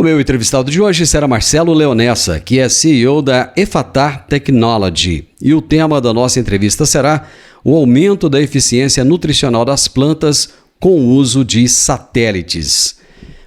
O meu entrevistado de hoje será Marcelo Leonessa, que é CEO da Effatah Technology. E o tema da nossa entrevista será o aumento da eficiência nutricional das plantas com o uso de satélites.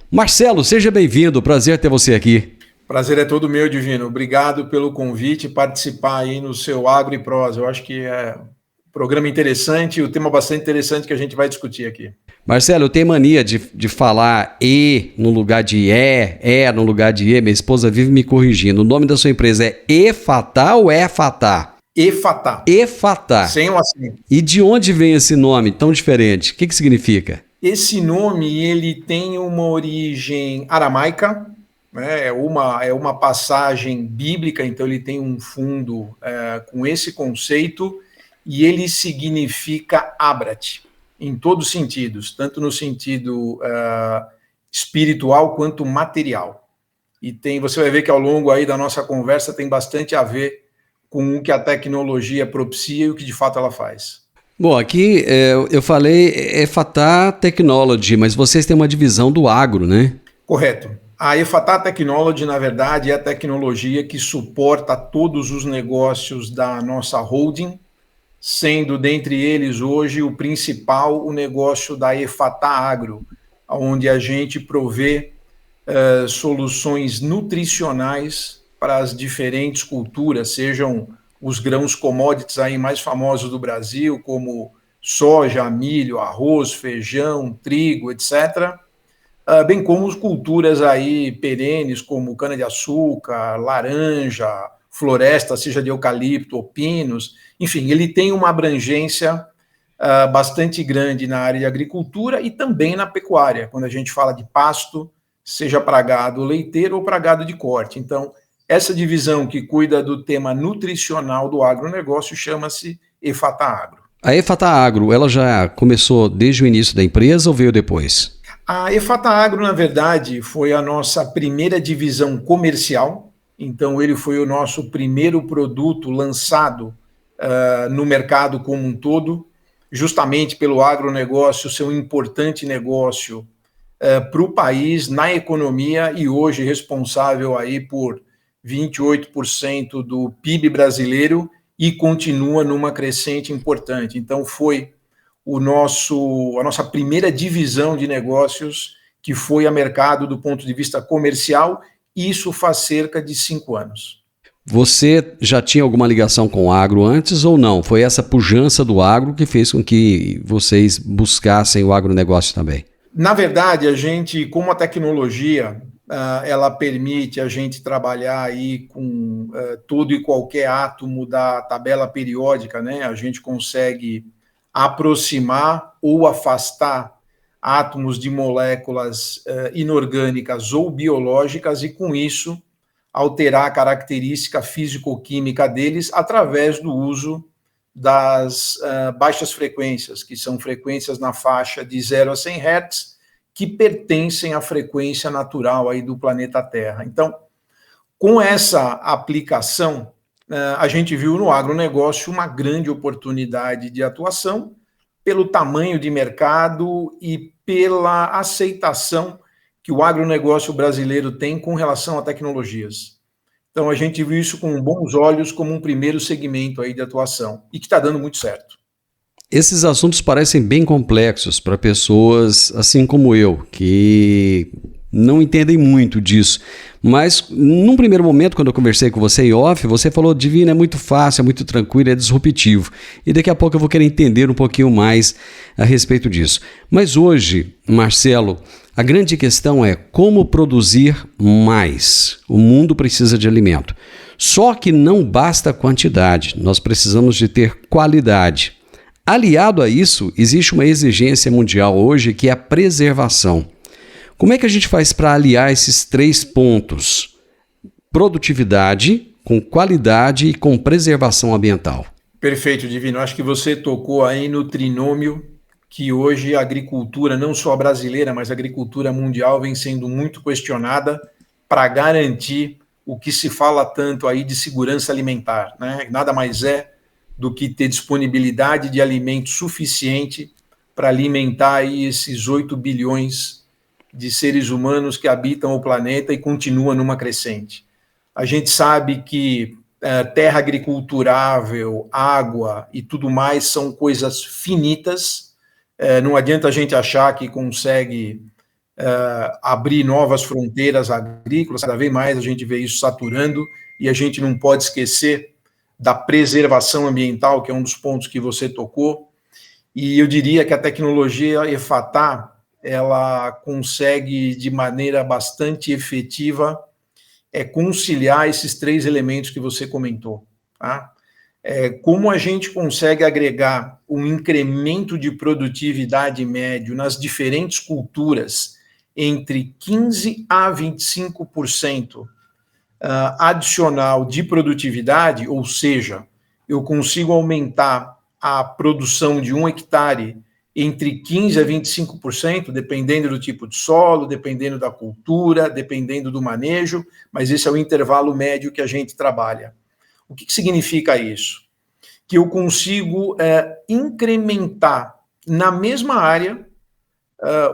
Marcelo, seja bem-vindo, prazer ter você aqui. Prazer é todo meu, Divino. Obrigado pelo convite, participar aí no seu Agro e Prosa. Eu acho que é um programa interessante e o tema bastante interessante que a gente vai discutir aqui. Marcelo, eu tenho mania de falar E no lugar de E no lugar de E. Minha esposa vive me corrigindo. O nome da sua empresa é Effatah ou Effatah? Effatah. Effatah. Sem o acento. E de onde vem esse nome tão diferente? O que significa? Esse nome ele tem uma origem aramaica, né? É uma passagem bíblica, então ele tem um fundo com esse conceito e ele significa Abrat, em todos os sentidos, tanto no sentido espiritual quanto material. E você vai ver que ao longo aí da nossa conversa tem bastante a ver com o que a tecnologia propicia e o que de fato ela faz. Bom, aqui eu falei Effatah Technology, mas vocês têm uma divisão do agro, né? Correto. A Effatah Technology, na verdade, é a tecnologia que suporta todos os negócios da nossa holding, sendo dentre eles hoje o principal o negócio da Effatah Agro, onde a gente provê soluções nutricionais para as diferentes culturas, sejam os grãos commodities aí mais famosos do Brasil, como soja, milho, arroz, feijão, trigo, etc., bem como as culturas aí perenes, como cana-de-açúcar, laranja, floresta, seja de eucalipto ou pinos. Enfim, ele tem uma abrangência bastante grande na área de agricultura e também na pecuária, quando a gente fala de pasto, seja para gado leiteiro ou para gado de corte. Então, essa divisão que cuida do tema nutricional do agronegócio chama-se Effatah Agro. A Effatah Agro, ela já começou desde o início da empresa ou veio depois? A Effatah Agro, na verdade, foi a nossa primeira divisão comercial. Então, ele foi o nosso primeiro produto lançado no mercado como um todo, justamente pelo agronegócio ser um importante negócio para o país, na economia, e hoje responsável aí por 28% do PIB brasileiro e continua numa crescente importante. Então, foi a nossa primeira divisão de negócios que foi a mercado do ponto de vista comercial, e isso faz cerca de 5 anos. Você já tinha alguma ligação com o agro antes ou não? Foi essa pujança do agro que fez com que vocês buscassem o agronegócio também? Na verdade, a gente, como a tecnologia, ela permite a gente trabalhar aí com todo e qualquer átomo da tabela periódica, né? A gente consegue aproximar ou afastar átomos de moléculas inorgânicas ou biológicas e, com isso, alterar a característica físico-química deles através do uso das baixas frequências, que são frequências na faixa de 0 a 100 Hz, que pertencem à frequência natural aí do planeta Terra. Então, com essa aplicação, a gente viu no agronegócio uma grande oportunidade de atuação pelo tamanho de mercado e pela aceitação que o agronegócio brasileiro tem com relação a tecnologias. Então, a gente viu isso com bons olhos como um primeiro segmento aí de atuação e que está dando muito certo. Esses assuntos parecem bem complexos para pessoas assim como eu, que não entendem muito disso. Mas, num primeiro momento, quando eu conversei com você em off, você falou, Divino, é muito fácil, é muito tranquilo, é disruptivo. E daqui a pouco eu vou querer entender um pouquinho mais a respeito disso. Mas hoje, Marcelo, a grande questão é como produzir mais. O mundo precisa de alimento. Só que não basta a quantidade, nós precisamos de ter qualidade. Aliado a isso, existe uma exigência mundial hoje que é a preservação. Como é que a gente faz para aliar esses 3 pontos? Produtividade, com qualidade e com preservação ambiental. Perfeito, Divino. Acho que você tocou aí no trinômio que hoje a agricultura, não só brasileira, mas a agricultura mundial vem sendo muito questionada para garantir o que se fala tanto aí de segurança alimentar, né? Nada mais é do que ter disponibilidade de alimento suficiente para alimentar aí esses 8 bilhões de seres humanos que habitam o planeta e continua numa crescente. A gente sabe que terra agriculturável, água e tudo mais são coisas finitas. Não adianta a gente achar que consegue abrir novas fronteiras agrícolas, cada vez mais a gente vê isso saturando, e a gente não pode esquecer da preservação ambiental, que é um dos pontos que você tocou, e eu diria que a tecnologia EFATA, ela consegue, de maneira bastante efetiva, conciliar esses 3 elementos que você comentou, tá? Como a gente consegue agregar um incremento de produtividade médio nas diferentes culturas entre 15% a 25% adicional de produtividade, ou seja, eu consigo aumentar a produção de 1 hectare entre 15% a 25%, dependendo do tipo de solo, dependendo da cultura, dependendo do manejo, mas esse é o intervalo médio que a gente trabalha. O que significa isso? Que eu consigo incrementar na mesma área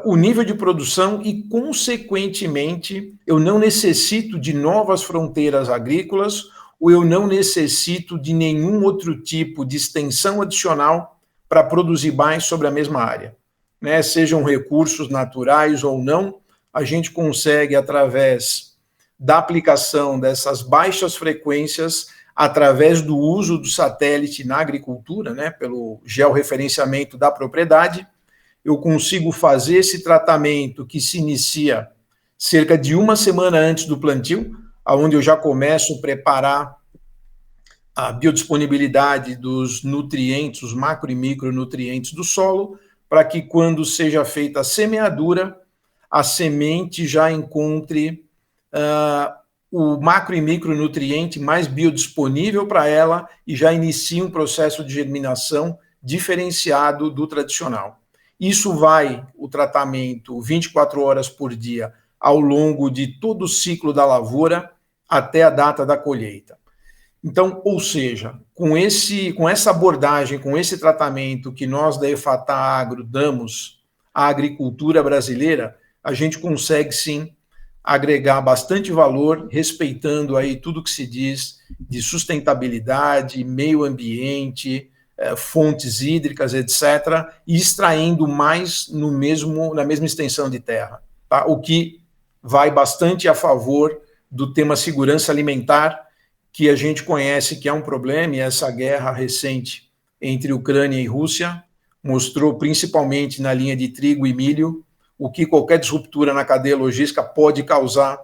o nível de produção e, consequentemente, eu não necessito de novas fronteiras agrícolas ou eu não necessito de nenhum outro tipo de extensão adicional para produzir mais sobre a mesma área. Né? Sejam recursos naturais ou não, a gente consegue, através da aplicação dessas baixas frequências, através do uso do satélite na agricultura, né, pelo georreferenciamento da propriedade, eu consigo fazer esse tratamento que se inicia cerca de 1 semana antes do plantio, onde eu já começo a preparar a biodisponibilidade dos nutrientes, os macro e micronutrientes do solo, para que quando seja feita a semeadura, a semente já encontre o macro e micronutriente mais biodisponível para ela e já inicie um processo de germinação diferenciado do tradicional. Isso vai, o tratamento, 24 horas por dia, ao longo de todo o ciclo da lavoura até a data da colheita. Então, ou seja, com essa abordagem, com esse tratamento que nós da EFATA Agro damos à agricultura brasileira, a gente consegue sim agregar bastante valor, respeitando aí tudo que se diz de sustentabilidade, meio ambiente, fontes hídricas, etc., e extraindo mais na mesma extensão de terra, tá? O que vai bastante a favor do tema segurança alimentar, que a gente conhece que é um problema, e essa guerra recente entre Ucrânia e Rússia mostrou, principalmente na linha de trigo e milho, o que qualquer disruptura na cadeia logística pode causar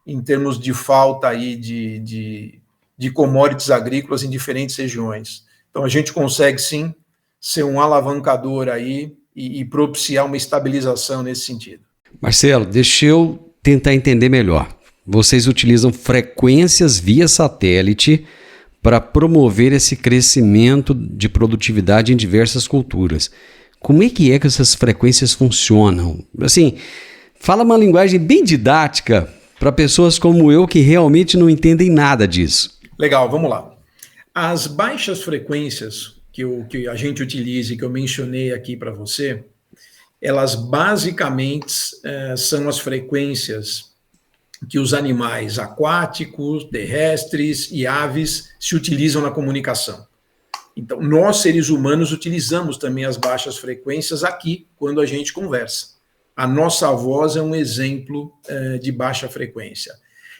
em termos de falta aí de commodities agrícolas em diferentes regiões. Então, a gente consegue, sim, ser um alavancador aí e propiciar uma estabilização nesse sentido. Marcelo, deixa eu tentar entender melhor. Vocês utilizam frequências via satélite para promover esse crescimento de produtividade em diversas culturas. Como é que essas frequências funcionam? Assim, fala uma linguagem bem didática para pessoas como eu que realmente não entendem nada disso. Legal, vamos lá. As baixas frequências que a gente utiliza e que eu mencionei aqui para você, elas basicamente são as frequências que os animais aquáticos, terrestres e aves se utilizam na comunicação. Então, nós, seres humanos, utilizamos também as baixas frequências aqui, quando a gente conversa. A nossa voz é um exemplo de baixa frequência.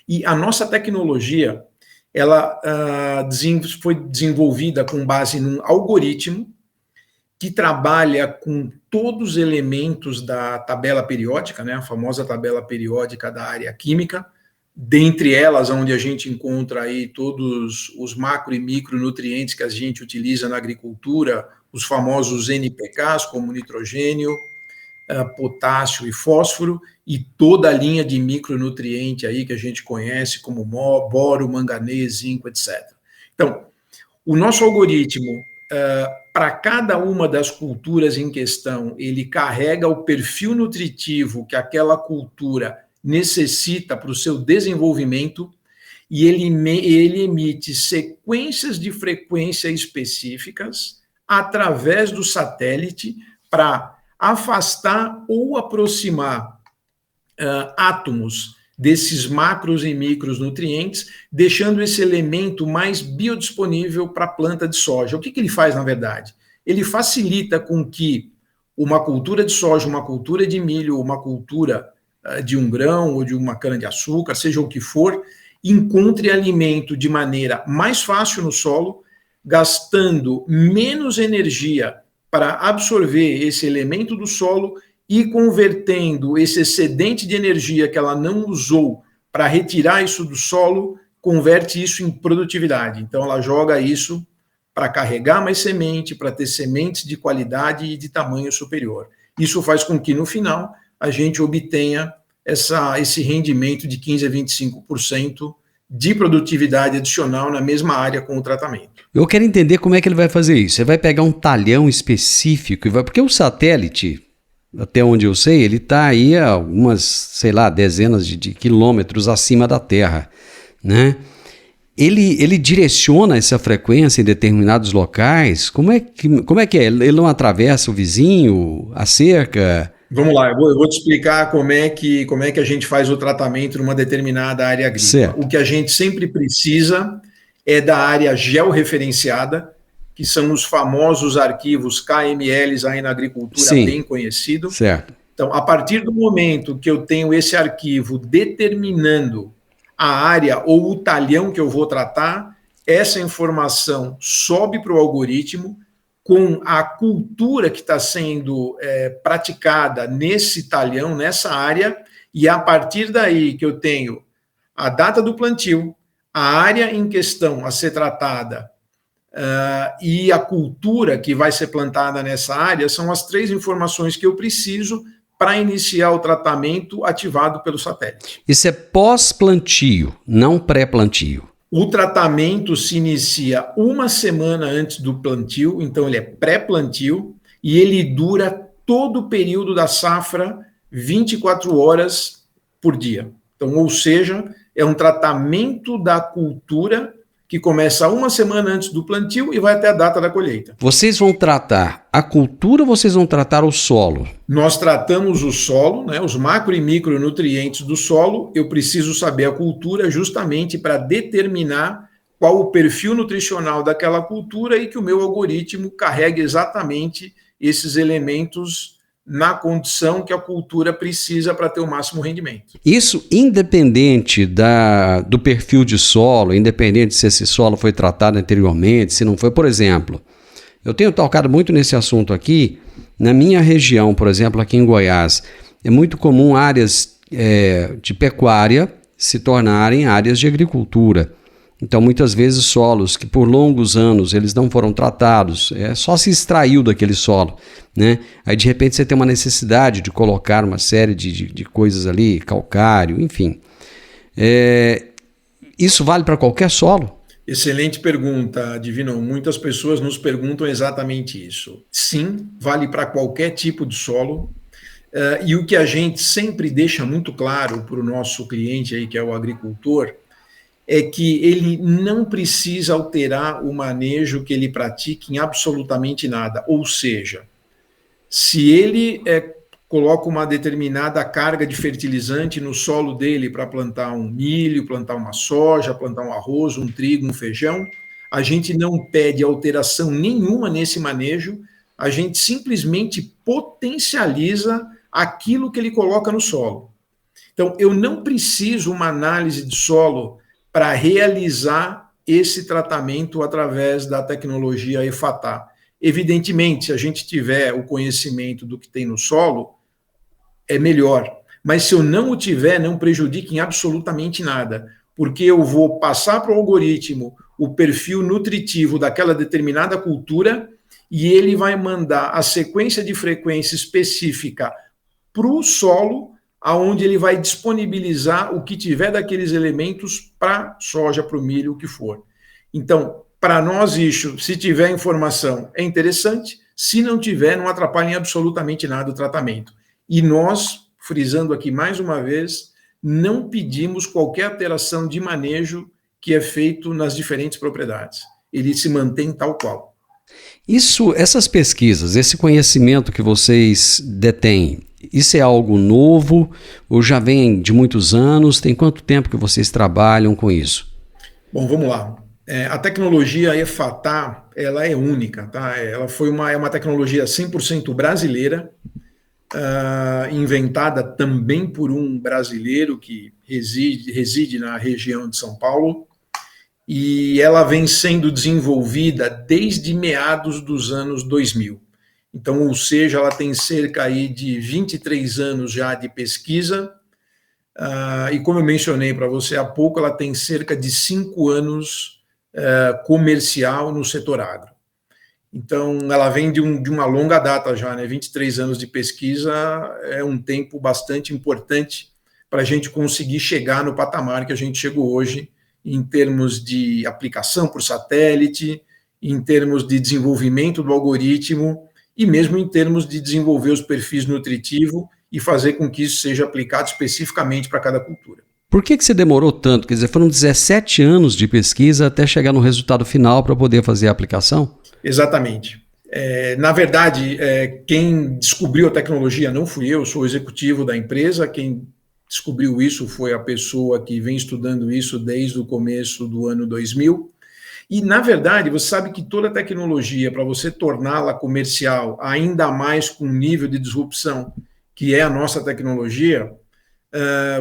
E a nossa tecnologia, ela foi desenvolvida com base num algoritmo que trabalha com todos os elementos da tabela periódica, né, a famosa tabela periódica da área química, dentre elas, onde a gente encontra aí todos os macro e micronutrientes que a gente utiliza na agricultura, os famosos NPKs, como nitrogênio, potássio e fósforo, e toda a linha de micronutriente aí que a gente conhece como boro, manganês, zinco, etc. Então, o nosso algoritmo, para cada uma das culturas em questão, ele carrega o perfil nutritivo que aquela cultura necessita para o seu desenvolvimento e ele emite sequências de frequência específicas através do satélite para afastar ou aproximar átomos desses macros e micros nutrientes, deixando esse elemento mais biodisponível para a planta de soja. O que ele faz, na verdade? Ele facilita com que uma cultura de soja, uma cultura de milho, uma cultura de um grão ou de uma cana-de-açúcar, seja o que for, encontre alimento de maneira mais fácil no solo, gastando menos energia para absorver esse elemento do solo e convertendo esse excedente de energia que ela não usou para retirar isso do solo, converte isso em produtividade. Então, ela joga isso para carregar mais semente, para ter sementes de qualidade e de tamanho superior. Isso faz com que, no final, a gente obtenha esse rendimento de 15% a 25% de produtividade adicional na mesma área com o tratamento. Eu quero entender como é que ele vai fazer isso. Você vai pegar um talhão específico, porque o satélite, até onde eu sei, ele está aí a algumas, sei lá, dezenas de quilômetros acima da Terra, né? Ele direciona essa frequência em determinados locais? Como é que é? Ele não atravessa o vizinho, a cerca? Vamos lá, eu vou te explicar como é que a gente faz o tratamento numa determinada área agrícola. Certo. O que a gente sempre precisa é da área georreferenciada, que são os famosos arquivos KMLs aí na agricultura, sim, bem conhecido. Certo. Então, a partir do momento que eu tenho esse arquivo determinando a área ou o talhão que eu vou tratar, essa informação sobe para o algoritmo com a cultura que está sendo praticada nesse talhão, nessa área, e a partir daí que eu tenho a data do plantio, a área em questão a ser tratada e a cultura que vai ser plantada nessa área, são as 3 informações que eu preciso para iniciar o tratamento ativado pelo satélite. Isso é pós-plantio, não pré-plantio. O tratamento se inicia 1 semana antes do plantio, então ele é pré-plantio e ele dura todo o período da safra, 24 horas por dia. Então, ou seja, é um tratamento da cultura que começa 1 semana antes do plantio e vai até a data da colheita. Vocês vão tratar a cultura ou vocês vão tratar o solo? Nós tratamos o solo, né, os macro e micronutrientes do solo. Eu preciso saber a cultura justamente para determinar qual o perfil nutricional daquela cultura e que o meu algoritmo carregue exatamente esses elementos na condição que a cultura precisa para ter o máximo rendimento. Isso independente do perfil de solo, independente se esse solo foi tratado anteriormente, se não foi. Por exemplo, eu tenho tocado muito nesse assunto aqui, na minha região, por exemplo, aqui em Goiás, é muito comum áreas de pecuária se tornarem áreas de agricultura. Então, muitas vezes, solos que por longos anos eles não foram tratados, só se extraiu daquele solo, né? Aí, de repente, você tem uma necessidade de colocar uma série de coisas ali, calcário, enfim. Isso vale para qualquer solo? Excelente pergunta, Divino. Muitas pessoas nos perguntam exatamente isso. Sim, vale para qualquer tipo de solo. E o que a gente sempre deixa muito claro para o nosso cliente aí, que é o agricultor, é que ele não precisa alterar o manejo que ele pratica em absolutamente nada. Ou seja, se ele coloca uma determinada carga de fertilizante no solo dele para plantar um milho, plantar uma soja, plantar um arroz, um trigo, um feijão, a gente não pede alteração nenhuma nesse manejo, a gente simplesmente potencializa aquilo que ele coloca no solo. Então, eu não preciso uma análise de solo para realizar esse tratamento através da tecnologia EFATA. Evidentemente, se a gente tiver o conhecimento do que tem no solo, é melhor. Mas se eu não o tiver, não prejudique em absolutamente nada, porque eu vou passar para o algoritmo o perfil nutritivo daquela determinada cultura e ele vai mandar a sequência de frequência específica para o solo, aonde ele vai disponibilizar o que tiver daqueles elementos para soja, para o milho, o que for. Então, para nós isso, se tiver informação, é interessante, se não tiver, não atrapalha em absolutamente nada o tratamento. E nós, frisando aqui mais uma vez, não pedimos qualquer alteração de manejo que é feito nas diferentes propriedades. Ele se mantém tal qual. Essas pesquisas, esse conhecimento que vocês detêm, isso é algo novo ou já vem de muitos anos? Tem quanto tempo que vocês trabalham com isso? Bom, vamos lá. A tecnologia EFATA, ela é única, tá? Ela é uma tecnologia 100% brasileira, inventada também por um brasileiro que reside na região de São Paulo, e ela vem sendo desenvolvida desde meados dos anos 2000. Então, ou seja, ela tem cerca aí de 23 anos já de pesquisa, e como eu mencionei para você há pouco, ela tem cerca de 5 anos comercial no setor agro. Então, ela vem de uma longa data já, né? 23 anos de pesquisa é um tempo bastante importante para a gente conseguir chegar no patamar que a gente chegou hoje, em termos de aplicação por satélite, em termos de desenvolvimento do algoritmo e mesmo em termos de desenvolver os perfis nutritivos e fazer com que isso seja aplicado especificamente para cada cultura. Por que você demorou tanto? Quer dizer, foram 17 anos de pesquisa até chegar no resultado final para poder fazer a aplicação? Exatamente. Na verdade, quem descobriu a tecnologia não fui eu, sou o executivo da empresa. Quem descobriu isso foi a pessoa que vem estudando isso desde o começo do ano 2000. E, na verdade, você sabe que toda tecnologia, para você torná-la comercial, ainda mais com um nível de disrupção que é a nossa tecnologia,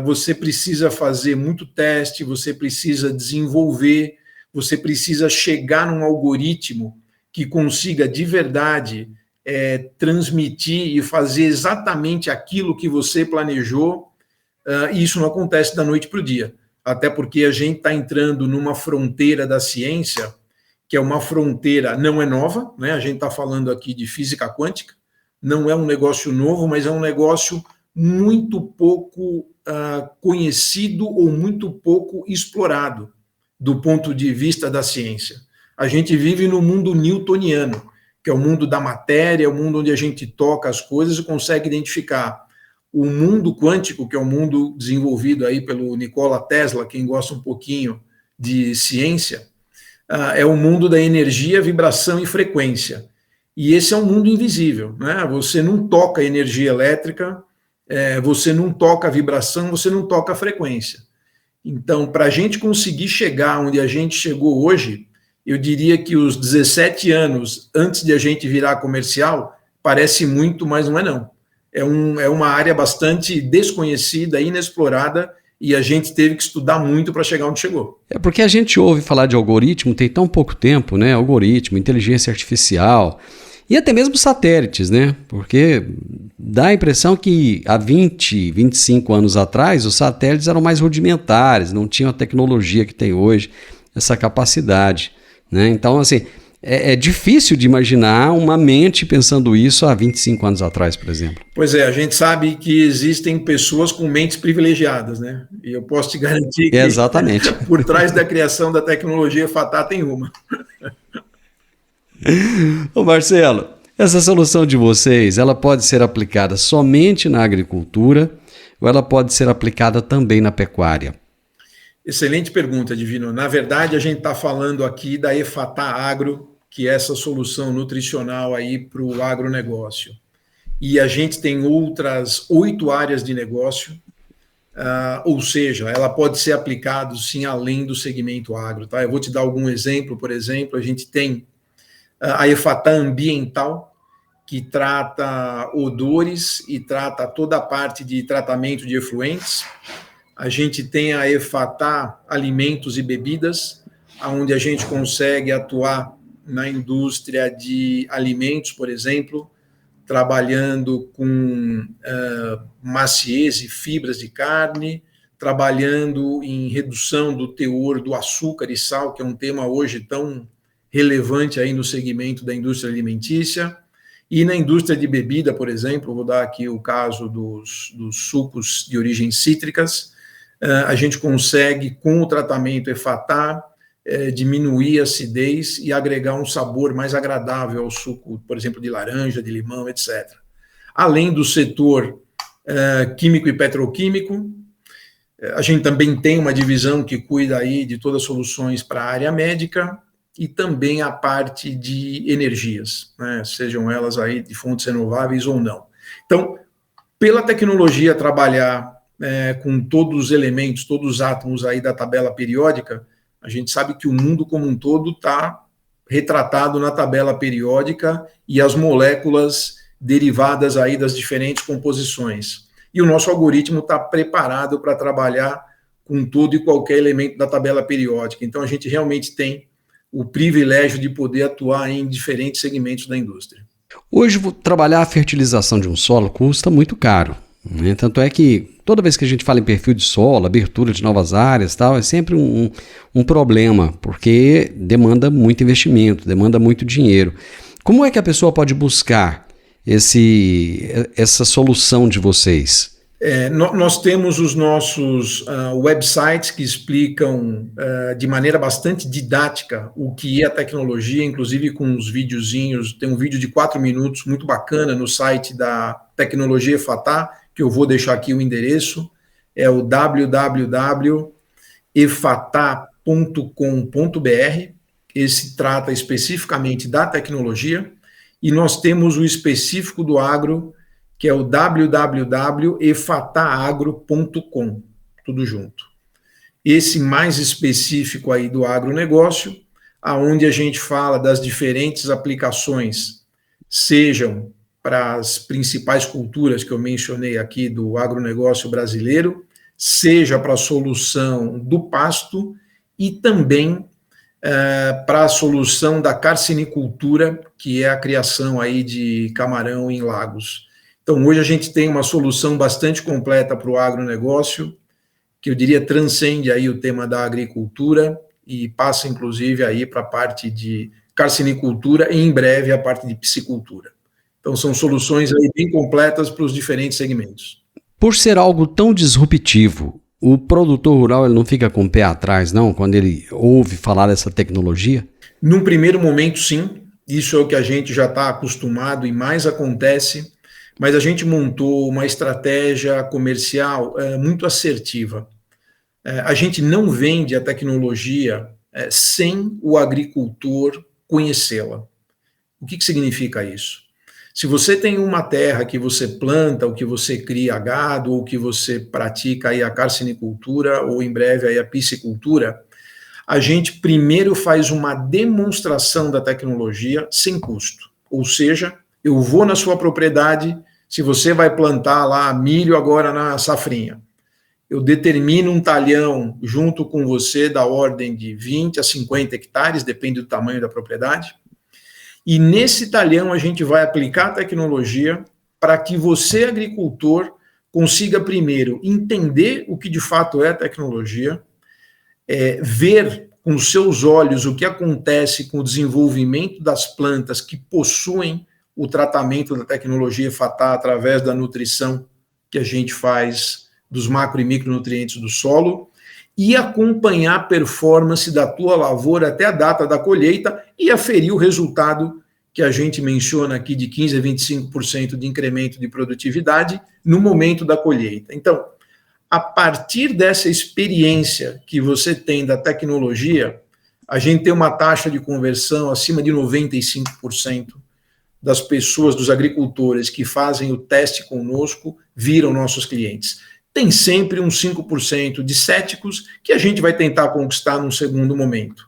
você precisa fazer muito teste, você precisa desenvolver, você precisa chegar num algoritmo que consiga de verdade transmitir e fazer exatamente aquilo que você planejou, e isso não acontece da noite para o dia, até porque a gente está entrando numa fronteira da ciência, que é uma fronteira, não é nova, né? A gente está falando aqui de física quântica, não é um negócio novo, mas é um negócio muito pouco conhecido ou muito pouco explorado do ponto de vista da ciência. A gente vive no mundo newtoniano, que é o mundo da matéria, o mundo onde a gente toca as coisas e consegue identificar. O mundo quântico, que é o mundo desenvolvido aí pelo Nikola Tesla, quem gosta um pouquinho de ciência, é o mundo da energia, vibração e frequência. E esse é um mundo invisível, né? Você não toca energia elétrica, você não toca a vibração, você não toca a frequência. Então, para a gente conseguir chegar onde a gente chegou hoje, eu diria que os 17 anos antes de a gente virar comercial parece muito, mas não é não. É uma área bastante desconhecida, inexplorada, e a gente teve que estudar muito para chegar onde chegou. É porque a gente ouve falar de algoritmo tem tão pouco tempo, né? Algoritmo, inteligência artificial e até mesmo satélites, né? Porque dá a impressão que há 20, 25 anos atrás os satélites eram mais rudimentares, não tinham a tecnologia que tem hoje, essa capacidade, né? Então, assim, é difícil de imaginar uma mente pensando isso há 25 anos atrás, por exemplo. Pois é, a gente sabe que existem pessoas com mentes privilegiadas, né? E eu posso te garantir que Exatamente. por trás da criação da tecnologia FATA tem uma. Ô Marcelo, essa solução de vocês, ela pode ser aplicada somente na agricultura ou ela pode ser aplicada também na pecuária? Excelente pergunta, Divino. Na verdade, a gente está falando aqui da EFATA Agro, que é essa solução nutricional aí para o agronegócio. E a gente tem outras 8 áreas de negócio, ou seja, ela pode ser aplicada sim além do segmento agro. Tá? Eu vou te dar algum exemplo. Por exemplo, a gente tem a EFATA Ambiental, que trata odores e trata toda a parte de tratamento de efluentes. A gente tem a EFATA Alimentos e Bebidas, onde a gente consegue atuar na indústria de alimentos, por exemplo, trabalhando com maciez e fibras de carne, trabalhando em redução do teor do açúcar e sal, que é um tema hoje tão relevante aí no segmento da indústria alimentícia. E na indústria de bebida, por exemplo, vou dar aqui o caso dos sucos de origem cítricas, a gente consegue, com o tratamento EFATA, diminuir a acidez e agregar um sabor mais agradável ao suco, por exemplo, de laranja, de limão, etc. Além do setor químico e petroquímico, a gente também tem uma divisão que cuida aí de todas as soluções para a área médica, e também a parte de energias, né, sejam elas aí de fontes renováveis ou não. Então, pela tecnologia trabalhar com todos os elementos, todos os átomos aí da tabela periódica, a gente sabe que o mundo como um todo está retratado na tabela periódica e as moléculas derivadas aí das diferentes composições. E o nosso algoritmo está preparado para trabalhar com todo e qualquer elemento da tabela periódica. Então, a gente realmente tem o privilégio de poder atuar em diferentes segmentos da indústria. Hoje, trabalhar a fertilização de um solo custa muito caro, né? Tanto é que toda vez que a gente fala em perfil de solo, abertura de novas áreas, tal, é sempre um problema, porque demanda muito investimento, demanda muito dinheiro. Como é que a pessoa pode buscar essa solução de vocês? Nós temos os nossos websites que explicam de maneira bastante didática o que é a tecnologia, inclusive com uns videozinhos. Tem um vídeo de 4 minutos muito bacana no site da Tecnologia EFATA, que eu vou deixar aqui o endereço, é o www.efata.com.br. Esse trata especificamente da tecnologia, e nós temos o específico do agro, que é o www.efataagro.com, tudo junto. Esse mais específico aí do agronegócio, aonde a gente fala das diferentes aplicações, sejam para as principais culturas que eu mencionei aqui do agronegócio brasileiro, seja para a solução do pasto e também para a solução da carcinicultura, que é a criação aí de camarão em lagos. Então, hoje a gente tem uma solução bastante completa para o agronegócio, que eu diria transcende aí o tema da agricultura e passa, inclusive, aí para a parte de carcinicultura e, em breve, a parte de piscicultura. Então, são soluções aí bem completas para os diferentes segmentos. Por ser algo tão disruptivo, o produtor rural ele não fica com o pé atrás, não, quando ele ouve falar dessa tecnologia? Num primeiro momento, sim. Isso é o que a gente já está acostumado e mais acontece, mas a gente montou uma estratégia comercial muito assertiva. A gente não vende a tecnologia sem o agricultor conhecê-la. O que significa isso? Se você tem uma terra que você planta, ou que você cria gado, ou que você pratica aí a carcinicultura, ou em breve aí a piscicultura, a gente primeiro faz uma demonstração da tecnologia sem custo. Ou seja, eu vou na sua propriedade, se você vai plantar lá milho agora na safrinha, eu determino um talhão junto com você da ordem de 20 a 50 hectares, depende do tamanho da propriedade, e nesse talhão a gente vai aplicar a tecnologia para que você, agricultor, consiga primeiro entender o que de fato é a tecnologia, ver com seus olhos o que acontece com o desenvolvimento das plantas que possuem o tratamento da tecnologia EFATA através da nutrição que a gente faz dos macro e micronutrientes do solo, e acompanhar a performance da tua lavoura até a data da colheita e aferir o resultado que a gente menciona aqui de 15% a 25% de incremento de produtividade no momento da colheita. Então, a partir dessa experiência que você tem da tecnologia, a gente tem uma taxa de conversão acima de 95% das pessoas, dos agricultores que fazem o teste conosco, viram nossos clientes. Tem sempre uns 5% de céticos que a gente vai tentar conquistar num segundo momento.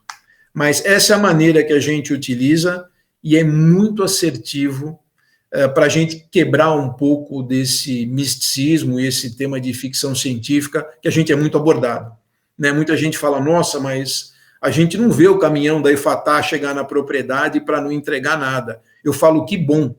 Mas essa é a maneira que a gente utiliza e é muito assertivo para a gente quebrar um pouco desse misticismo e esse tema de ficção científica que a gente é muito abordado. Né? Muita gente fala, nossa, mas a gente não vê o caminhão da EFATA chegar na propriedade para não entregar nada. Eu falo, que bom,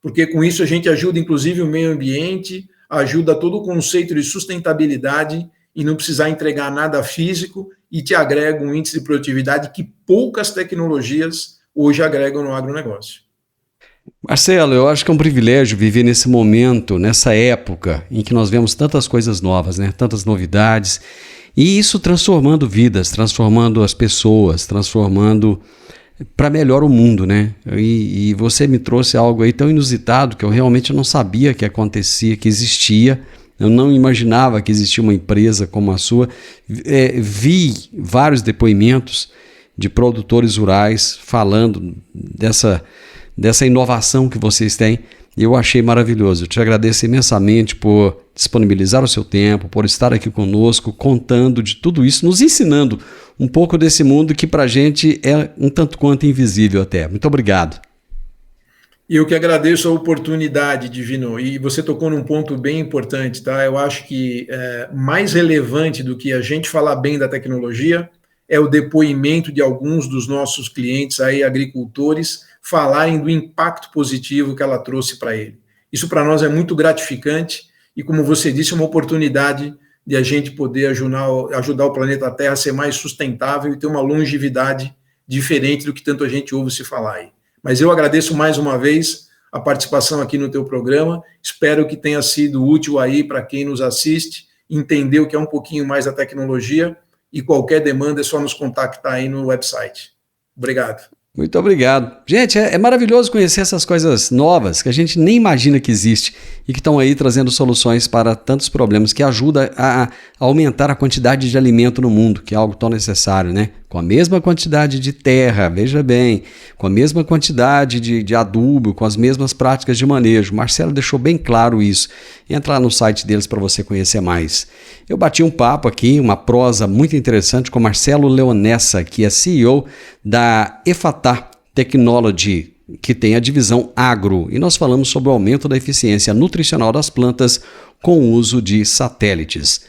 porque com isso a gente ajuda inclusive o meio ambiente, ajuda todo o conceito de sustentabilidade e não precisar entregar nada físico e te agrega um índice de produtividade que poucas tecnologias hoje agregam no agronegócio. Marcelo, eu acho que é um privilégio viver nesse momento, nessa época em que nós vemos tantas coisas novas, né? Tantas novidades, e isso transformando vidas, transformando as pessoas, transformando para melhor o mundo, né? E você me trouxe algo aí tão inusitado que eu realmente não sabia que acontecia, que existia. Eu não imaginava que existia uma empresa como a sua. Vi vários depoimentos de produtores rurais falando dessa inovação que vocês têm. Eu achei maravilhoso. Eu te agradeço imensamente por disponibilizar o seu tempo, por estar aqui conosco, contando de tudo isso, nos ensinando um pouco desse mundo que para a gente é um tanto quanto invisível até. Muito obrigado. Eu que agradeço a oportunidade, Divino, e você tocou num ponto bem importante, tá? Eu acho que mais relevante do que a gente falar bem da tecnologia é o depoimento de alguns dos nossos clientes aí, agricultores, falarem do impacto positivo que ela trouxe para ele. Isso para nós é muito gratificante e, como você disse, é uma oportunidade de a gente poder ajudar o planeta Terra a ser mais sustentável e ter uma longevidade diferente do que tanto a gente ouve se falar aí. Mas eu agradeço mais uma vez a participação aqui no teu programa, espero que tenha sido útil aí para quem nos assiste, entender o que é um pouquinho mais da tecnologia, e qualquer demanda é só nos contactar aí no website. Obrigado. Muito obrigado. Gente, é maravilhoso conhecer essas coisas novas que a gente nem imagina que existe e que estão aí trazendo soluções para tantos problemas, que ajuda a aumentar a quantidade de alimento no mundo, que é algo tão necessário, né? Com a mesma quantidade de terra, veja bem, com a mesma quantidade de adubo, com as mesmas práticas de manejo. Marcelo deixou bem claro isso. Entra lá no site deles para você conhecer mais. Eu bati um papo aqui, uma prosa muito interessante com Marcelo Leonessa, que é CEO da EFATAR Technology, que tem a divisão agro, e nós falamos sobre o aumento da eficiência nutricional das plantas com o uso de satélites.